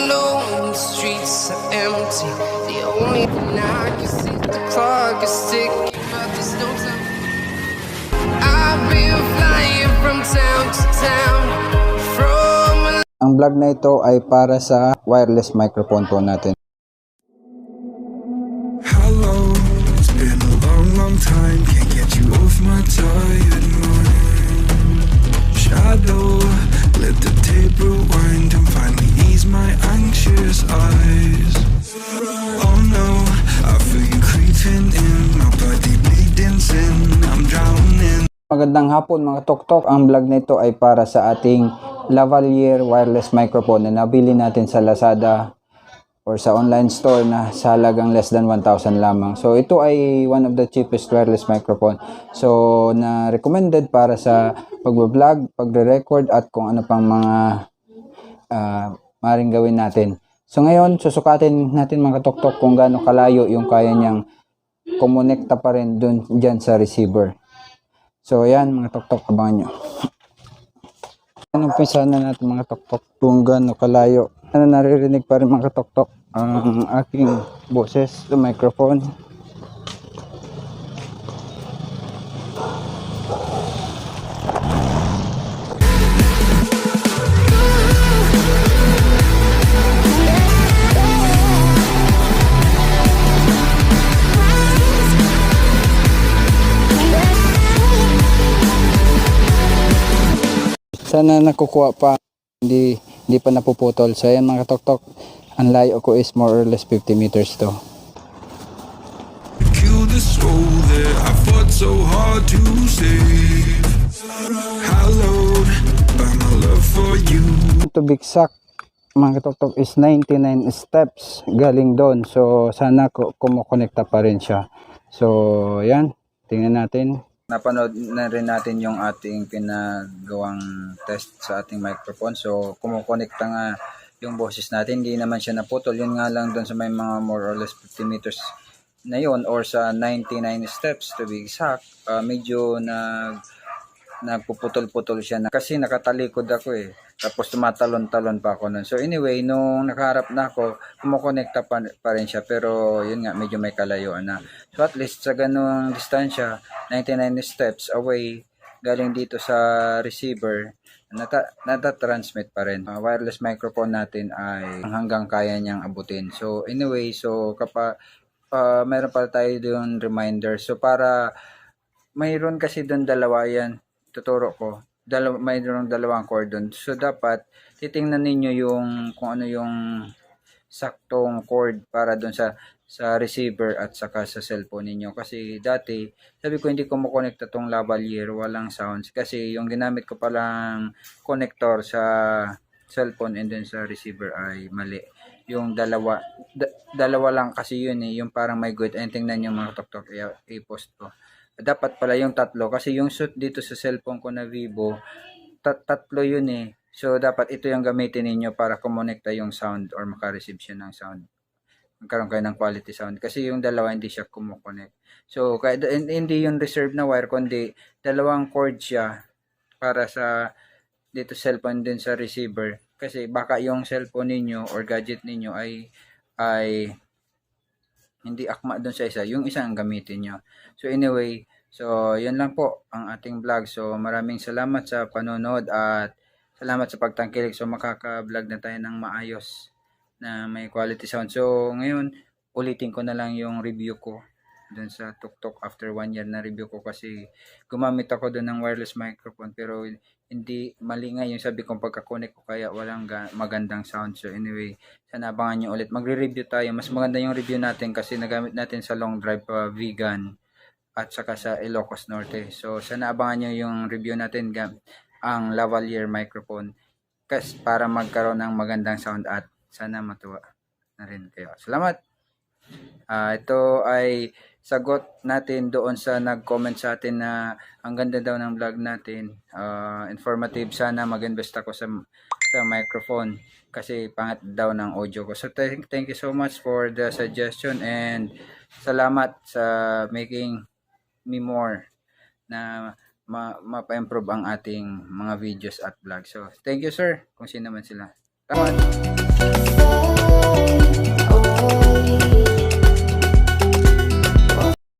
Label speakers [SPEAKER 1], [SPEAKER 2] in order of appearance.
[SPEAKER 1] alone, the streets are empty. The only thing I can see is the clock is ticking, but there's no time. I've been flying from town to town.
[SPEAKER 2] Ang vlog na ito ay para sa wireless microphone po natin.
[SPEAKER 3] Hello, it's been a long time. Can't get you off my tired mind. Shadow, let the tape rewind and finally ease my anxious eyes. Oh no, I feel you creeping in, my body bleeding sin, I'm drowning.
[SPEAKER 2] Magandang hapon mga tuktok. Ang vlog na ito ay para sa ating lavalier wireless microphone na nabili natin sa Lazada or sa online store na sa halagang less than 1,000 lamang. So ito ay one of the cheapest wireless microphone. So na recommended para sa pag-vlog, pagre-record at kung ano pang mga maring gawin natin. So ngayon susukatin natin mga tuktok kung gaano kalayo yung kaya niyang kumonekta pa rin dyan sa receiver. So ayan mga tuktok, abangan nyo. Umpisa na natin mga tuktok kung gaano kalayo. Naririnig pa rin mga tuktok ang aking boses sa microphone. Sana nakukuha pa, hindi pa napuputol. So ayan mga tuktok, ang layo ko is more or less 50 meters to.
[SPEAKER 3] Kill the soul that I fought so hard to save. Hallowed by my love for you.
[SPEAKER 2] To be exact, mga tuktok, is 99 steps galing doon. So sana kumukonekta pa rin siya. So ayan, tingnan natin. Napanood na rin natin yung ating pinagawang test sa ating microphone. So, kumukonekta nga yung boses natin. Hindi naman siya naputol. Yun nga lang doon sa may mga more or less 50 meters na yun or sa 99 steps to be exact. Medyo nagpuputol-putol siya kasi nakatalikod ako eh. Tapos tumatalon-talon pa ako nun. So anyway, nung nakaharap na ako, kumukonekta pa rin siya. Pero yun nga, medyo may kalayuan na. So at least sa ganung distansya, 99 steps away, galing dito sa receiver, nata-transmit pa rin. Wireless microphone natin ay hanggang kaya niyang abutin. So anyway, so mayroon pa tayo doon reminder. So para mayroon kasi doon dalawa yan, tuturo ko. Mayroong dalawang cord doon. So dapat titingnan ninyo yung kung ano yung saktong cord para doon sa receiver at saka sa cellphone ninyo. Kasi dati, sabi ko hindi ko makonekta tong lavalier, walang sounds. Kasi yung ginamit ko palang connector sa cellphone and then sa receiver ay mali. Yung dalawa lang kasi yun eh, yung parang may good. Ayun, tingnan nyo mga tuktok, i-post ko. Dapat pala yung tatlo kasi yung shoot dito sa cellphone ko na Vivo, tatlo yun eh. So dapat ito yung gamitin ninyo para kumonekta yung sound or makareceive siya ng sound. Magkaroon kayo ng quality sound kasi yung dalawa hindi siya kumukonect. So hindi yung reserve na wire kundi dalawang cord siya para sa dito cellphone din sa receiver kasi baka yung cellphone ninyo or gadget ninyo ay hindi akma doon sa isa, yung isa ang gamitin nyo. So anyway, so yun lang po ang ating vlog. So maraming salamat sa panonood at salamat sa pagtangkilik. So makaka-vlog na tayo ng maayos na may quality sound. So ngayon, ulitin ko na lang yung review ko doon sa tuktok after 1 year na review ko kasi gumamit ako doon ng wireless microphone pero hindi mali nga yung sabi kong pagka-connect ko kaya walang magandang sound. So anyway, sana abangan nyo ulit. Magre-review tayo. Mas maganda yung review natin kasi nagamit natin sa long drive vegan at saka sa Ilocos Norte. So sana abangan nyo yung review natin ang lavalier microphone kasi para magkaroon ng magandang sound at sana matuwa na rin kayo. Salamat! Ito ay sagot natin doon sa nag-comment sa atin na ang ganda daw ng vlog natin. Informative, sana mag-invest ako sa microphone kasi pangat daw ng audio ko. So thank you so much for the suggestion and salamat sa making me more na mapa-improve ang ating mga videos at vlog. So thank you sir kung sino man sila. Salamat!